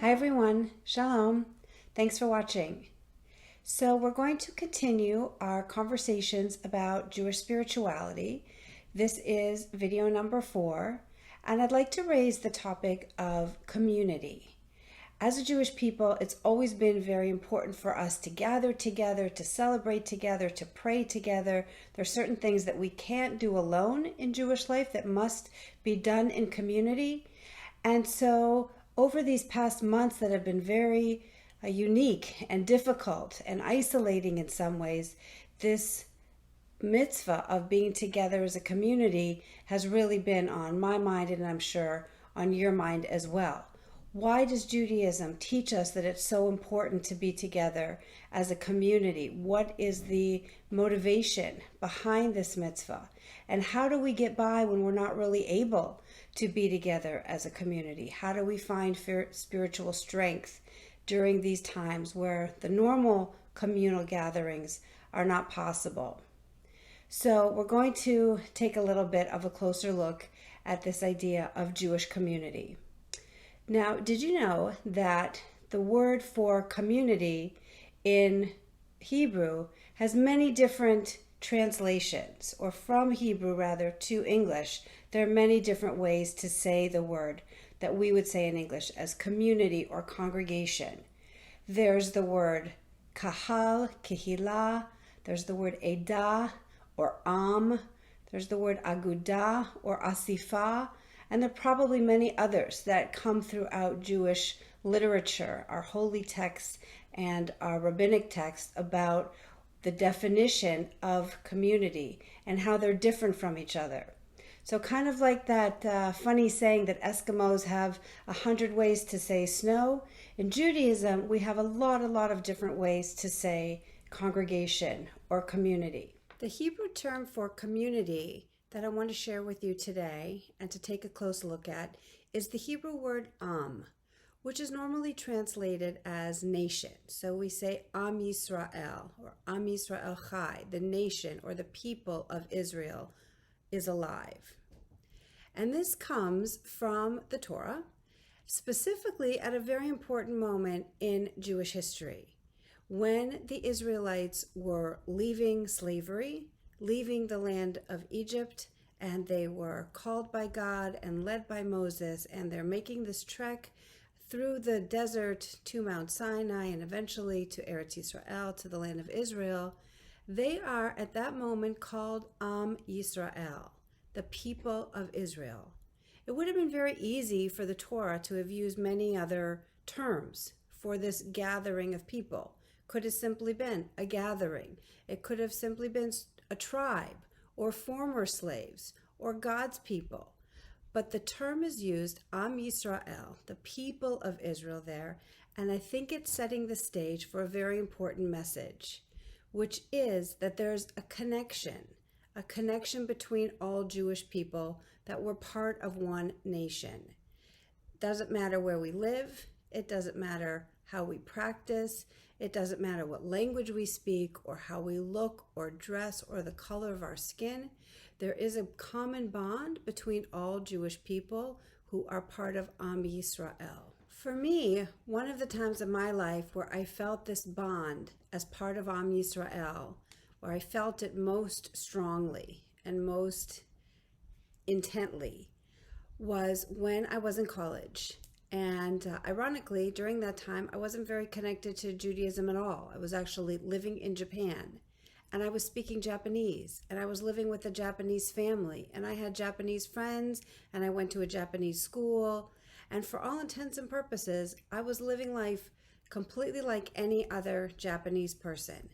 Hi everyone, Shalom. Thanks for watching. So we're going to continue our conversations about Jewish spirituality. This is video number 4, and I'd like to raise the topic of community. As a Jewish people, it's always been very important for us to gather together, to celebrate together, to pray together. There are certain things that we can't do alone in Jewish life that must be done in community. And so over these past months that have been very unique and difficult and isolating in some ways, this mitzvah of being together as a community has really been on my mind, and I'm sure on your mind as well. Why does Judaism teach us that it's so important to be together as a community? What is the motivation behind this mitzvah? And how do we get by when we're not really able to be together as a community? How do we find spiritual strength during these times where the normal communal gatherings are not possible? So we're going to take a little bit of a closer look at this idea of Jewish community. Now, did you know that the word for community in Hebrew has many different translations, or from Hebrew rather to English? There are many different ways to say the word that we would say in English as community or congregation. There's the word kahal, kehillah. There's the word edah or am. There's the word agudah or asifah. And there are probably many others that come throughout Jewish literature, our holy texts and our rabbinic texts, about the definition of community and how they're different from each other. So kind of like that funny saying that Eskimos have 100 ways to say snow, in Judaism we have a lot of different ways to say congregation or community. The Hebrew term for community that I want to share with you today and to take a close look at is the Hebrew word am, which is normally translated as nation. So we say Am Yisrael or Am Yisrael Chai, the nation or the people of Israel is alive. And this comes from the Torah, specifically at a very important moment in Jewish history, when the Israelites were leaving slavery, leaving the land of Egypt, and they were called by God and led by Moses, and they're making this trek through the desert to Mount Sinai and eventually to Eretz Yisrael, to the land of Israel. They are at that moment called Am Yisrael, the people of Israel. It would have been very easy for the Torah to have used many other terms for this gathering of people. Could have simply been a gathering. It could have simply been a tribe or former slaves or God's people. But the term is used, Am Yisrael, the people of Israel there, and I think it's setting the stage for a very important message, which is that there's a connection between all Jewish people, that we're part of one nation. Doesn't matter where we live, it doesn't matter how we practice, it doesn't matter what language we speak or how we look or dress or the color of our skin. There is a common bond between all Jewish people who are part of Am Yisrael. For me, one of the times of my life where I felt this bond as part of Am Yisrael, where I felt it most strongly and most intently, was when I was in college. And ironically, during that time, I wasn't very connected to Judaism at all. I was actually living in Japan, and I was speaking Japanese, and I was living with a Japanese family, and I had Japanese friends, and I went to a Japanese school. And for all intents and purposes, I was living life completely like any other Japanese person.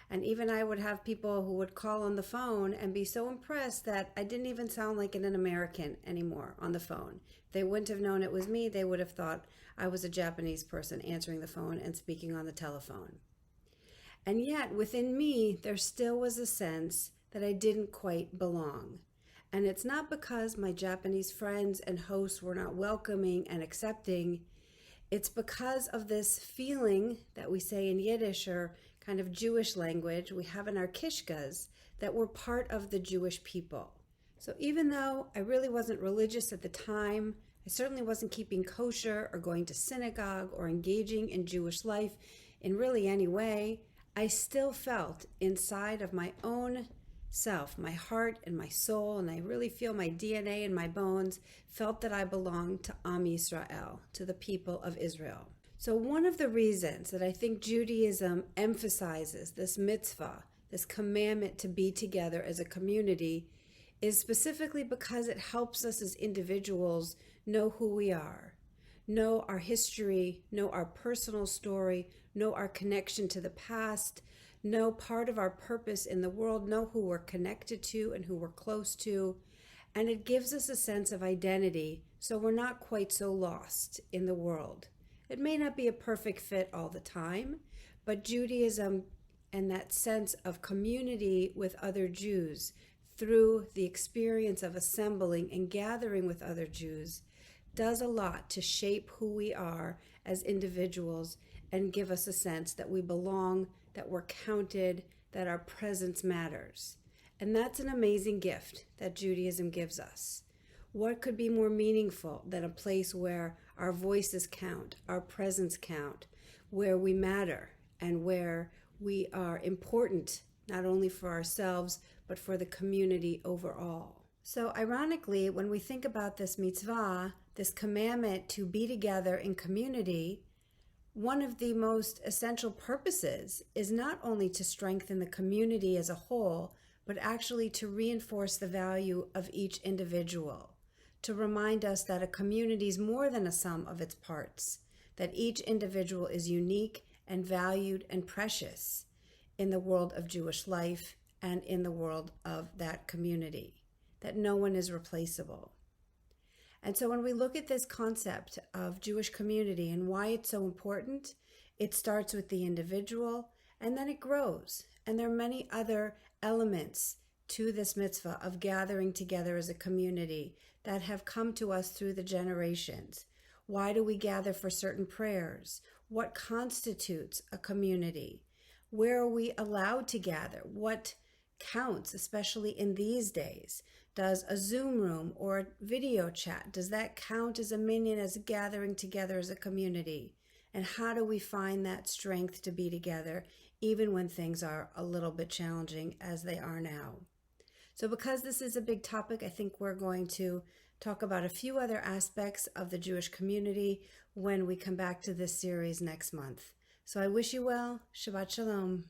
And even I would have people who would call on the phone and be so impressed that I didn't even sound like an American anymore on the phone. They wouldn't have known it was me. They would have thought I was a Japanese person answering the phone and speaking on the telephone. And yet within me, there still was a sense that I didn't quite belong. And it's not because my Japanese friends and hosts were not welcoming and accepting. It's because of this feeling that we say in Yiddish, or kind of Jewish language we have in our kishkas, that we're part of the Jewish people. So even though I really wasn't religious at the time, I certainly wasn't keeping kosher or going to synagogue or engaging in Jewish life in really any way. I still felt inside of my own self, my heart and my soul, and I really feel my DNA and my bones, felt that I belonged to Am Yisrael, to the people of Israel. So one of the reasons that I think Judaism emphasizes this mitzvah, this commandment to be together as a community, is specifically because it helps us as individuals know who we are, know our history, know our personal story, know our connection to the past, know part of our purpose in the world, know who we're connected to and who we're close to. And it gives us a sense of identity so we're not quite so lost in the world. It may not be a perfect fit all the time, but Judaism and that sense of community with other Jews through the experience of assembling and gathering with other Jews does a lot to shape who we are as individuals and give us a sense that we belong, that we're counted, that our presence matters. And that's an amazing gift that Judaism gives us. What could be more meaningful than a place where our voices count, our presence count, where we matter and where we are important, not only for ourselves, but for the community overall. So ironically, when we think about this mitzvah, this commandment to be together in community, one of the most essential purposes is not only to strengthen the community as a whole, but actually to reinforce the value of each individual, to remind us that a community is more than a sum of its parts, that each individual is unique and valued and precious in the world of Jewish life and in the world of that community, that no one is replaceable. And so when we look at this concept of Jewish community and why it's so important, it starts with the individual and then it grows. And there are many other elements to this mitzvah of gathering together as a community that have come to us through the generations. Why do we gather for certain prayers? What constitutes a community? Where are we allowed to gather? What counts, especially in these days? Does a Zoom room or a video chat, does that count as a minyan, as a gathering together as a community? And how do we find that strength to be together, even when things are a little bit challenging as they are now? So because this is a big topic, I think we're going to talk about a few other aspects of the Jewish community when we come back to this series next month. So I wish you well. Shabbat Shalom.